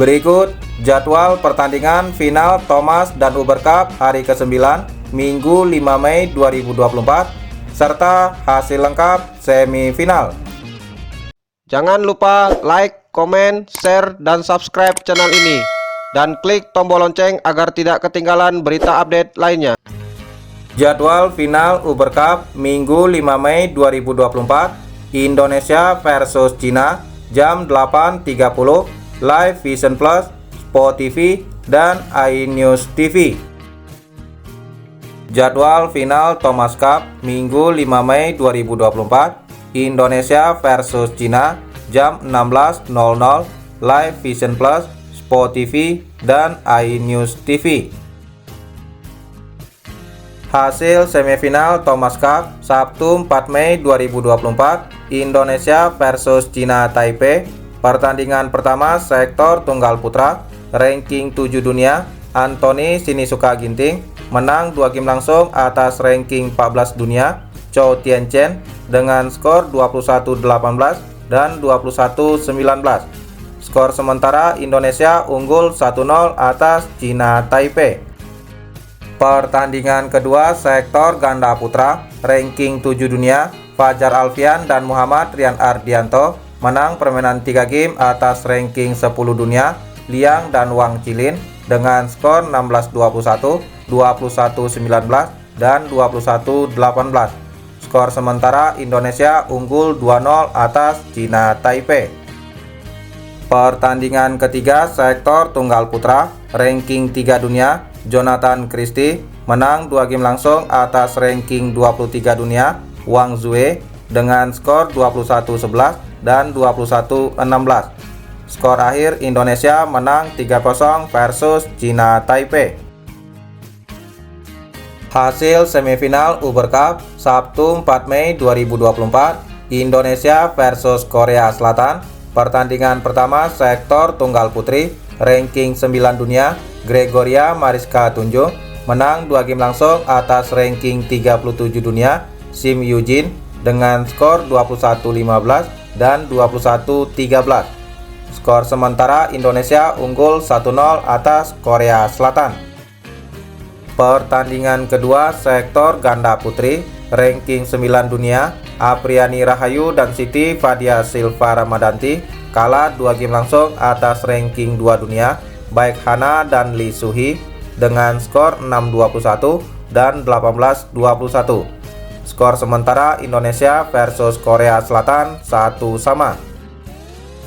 Berikut jadwal pertandingan final Thomas dan Uber Cup hari ke-9 Minggu 5 Mei 2024 serta hasil lengkap semifinal. Jangan lupa like, komen, share, dan subscribe channel ini dan klik tombol lonceng agar tidak ketinggalan berita update lainnya. Jadwal final Uber Cup Minggu 5 Mei 2024 Indonesia versus Cina jam 8.30 Live Vision Plus, Sport TV, dan iNews TV. Jadwal final Thomas Cup Minggu 5 Mei 2024 Indonesia versus Cina jam 16.00 Live Vision Plus, Sport TV, dan iNews TV. Hasil semifinal Thomas Cup Sabtu 4 Mei 2024 Indonesia versus Cina Taipei. Pertandingan pertama sektor tunggal putra, ranking 7 dunia, Anthony Sinisuka Ginting menang 2 game langsung atas ranking 14 dunia, Chou Tianchen dengan skor 21-18 dan 21-19. Skor sementara Indonesia unggul 1-0 atas Cina Taipei. Pertandingan kedua sektor ganda putra, ranking 7 dunia, Fajar Alfian dan Muhammad Rian Ardianto menang permainan 3 game atas ranking 10 dunia, Liang dan Wang Chilin dengan skor 16-21, 21-19, dan 21-18. Skor sementara Indonesia unggul 2-0 atas Cina Taipei. Pertandingan ketiga sektor tunggal putra, ranking 3 dunia, Jonathan Christie menang 2 game langsung atas ranking 23 dunia, Wang Zue dengan skor 21-11 dan 21-16. Skor akhir Indonesia menang 3-0 versus Cina Taipei. Hasil semifinal Uber Cup Sabtu 4 Mei 2024 Indonesia versus Korea Selatan. Pertandingan pertama sektor tunggal putri, ranking 9 dunia, Gregoria Mariska Tunjung menang 2 game langsung atas ranking 37 dunia, Sim Yujin dengan skor 21-15 dan 21-13. Skor sementara Indonesia unggul 1-0 atas Korea Selatan. Pertandingan kedua sektor ganda putri, ranking 9 dunia, Apriani Rahayu dan Siti Fadia Silva Ramadanti kalah 2 game langsung atas ranking 2 dunia, Baek Hana dan Lee Suhi dengan skor 6-21 dan 18-21. Skor sementara Indonesia versus Korea Selatan 1-1.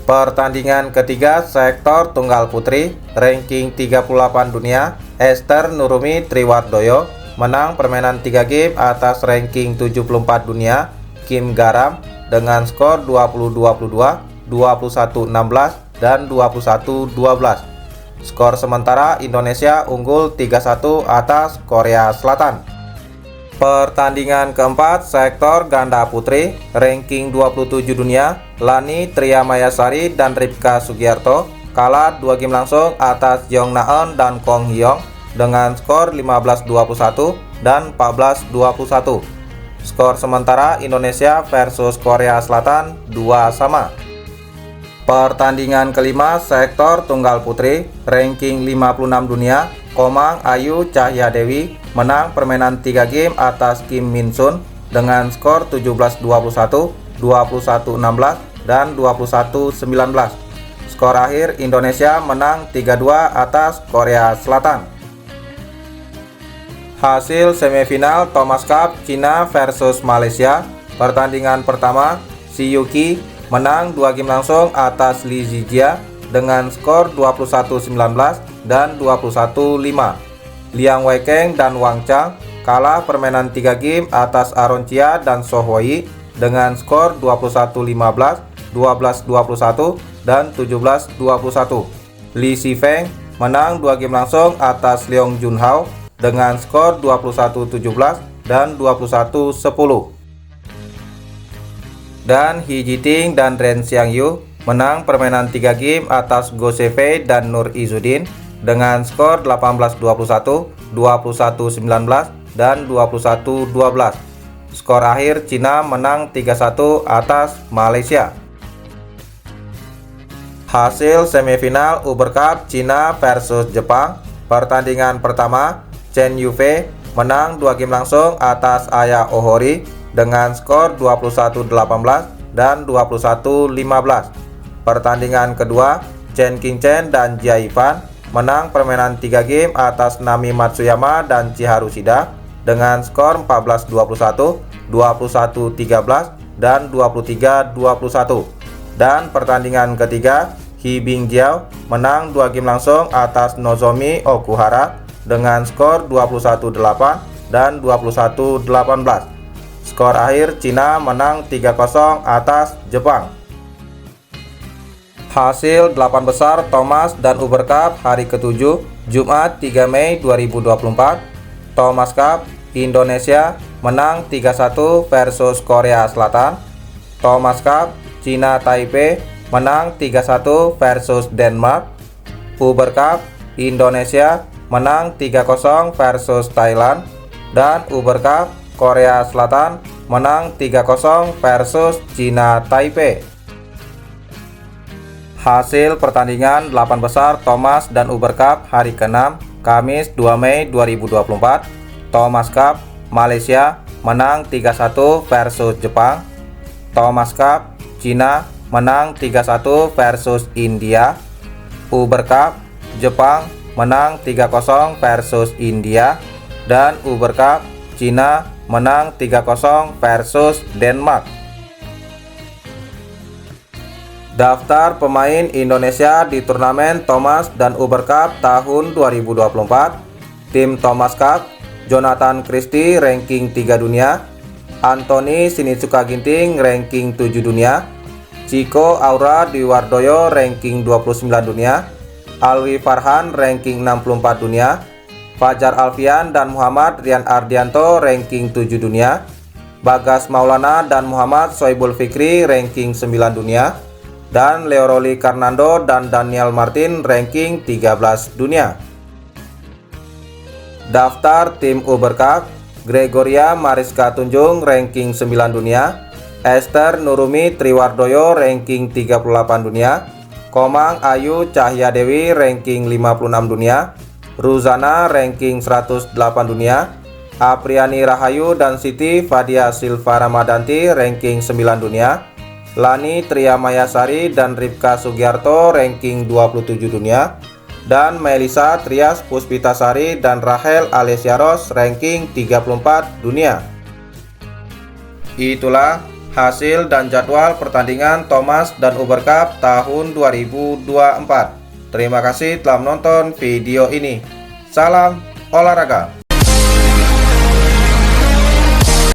Pertandingan ketiga sektor tunggal putri, ranking 38 dunia, Esther Nurumi Triwardoyo menang permainan 3 game atas ranking 74 dunia, Kim Garam dengan skor 20-22, 21-16, dan 21-12. Skor sementara Indonesia unggul 3-1 atas Korea Selatan. Pertandingan keempat sektor ganda putri, ranking 27 dunia, Lani Triamayasari dan Ripka Sugiarto kalah 2 game langsung atas Jong Naeun dan Kong Hyong dengan skor 15-21 dan 14-21. Skor sementara Indonesia versus Korea Selatan 2-2. Pertandingan kelima sektor tunggal putri, ranking 56 dunia, Komang Ayu Cahya Dewi menang permainan 3 game atas Kim Min Sun dengan skor 17-21, 21-16, dan 21-19. Skor akhir Indonesia menang 3-2 atas Korea Selatan. Hasil semifinal Thomas Cup Cina versus Malaysia. Pertandingan pertama, Si Yuki menang 2 game langsung atas Li Zijia dengan skor 21-19 dan 21-5. Liang Weikeng dan Wang Chang kalah permainan 3 game atas Aaron Chia dan So Hoi dengan skor 21-15, 12-21, dan 17-21. Li Sifeng menang 2 game langsung atas Leong Junhao dengan skor 21-17 dan 21-10. Dan He Jiting dan Ren Xiangyu menang permainan 3 game atas Go Shifei dan Nur Izzuddin dengan skor 18-21, 21-19, dan 21-12. Skor akhir Cina menang 3-1 atas Malaysia. Hasil semifinal Uber Cup Cina versus Jepang. Pertandingan pertama, Chen Yufei menang 2 game langsung atas Aya Ohori dengan skor 21-18 dan 21-15. Pertandingan kedua, Chen Qingchen dan Jia Yifan menang permainan 3 game atas Nami Matsuyama dan Chiharu Shida dengan skor 14-21, 21-13, dan 23-21. Dan pertandingan ketiga, He Bingjiao menang 2 game langsung atas Nozomi Okuhara dengan skor 21-8 dan 21-18. Skor akhir Cina menang 3-0 atas Jepang. Hasil 8 besar Thomas dan Uber Cup hari ke-7, Jumat 3 Mei 2024. Thomas Cup, Indonesia menang 3-1 versus Korea Selatan. Thomas Cup, Cina Taipei menang 3-1 versus Denmark. Uber Cup, Indonesia menang 3-0 versus Thailand. Dan Uber Cup, Korea Selatan menang 3-0 versus Cina Taipei. Hasil pertandingan 8 besar Thomas dan Uber Cup hari ke-6, Kamis 2 Mei 2024. Thomas Cup, Malaysia menang 3-1 versus Jepang. Thomas Cup, Cina menang 3-1 versus India. Uber Cup, Jepang menang 3-0 versus India. Dan Uber Cup, Cina menang 3-0 versus Denmark. Daftar pemain Indonesia di turnamen Thomas dan Uber Cup tahun 2024. Tim Thomas Cup, Jonathan Christie ranking 3 dunia, Anthony Sinitsuka Ginting ranking 7 dunia, Chico Aura Dwiwardoyo ranking 29 dunia, Alwi Farhan ranking 64 dunia, Fajar Alfian dan Muhammad Rian Ardianto ranking 7 dunia, Bagas Maulana dan Muhammad Soibul Fikri ranking 9 dunia, dan Leoroli Karnando dan Daniel Martin ranking 13 dunia. Daftar tim Uber Cup, Gregoria Mariska Tunjung ranking 9 dunia, Esther Nurumi Triwardoyo ranking 38 dunia, Komang Ayu Cahyadewi ranking 56 dunia, Ruzana ranking 108 dunia, Apriani Rahayu dan Siti Fadia Silva Ramadanti ranking 9 dunia, Lani Triamayasari dan Ripka Sugiarto ranking 27 dunia, dan Melisa Trias Puspitasari dan Rahel Alesiaros ranking 34 dunia. Itulah hasil dan jadwal pertandingan Thomas dan Uber Cup tahun 2024. Terima kasih telah menonton video ini. Salam olahraga.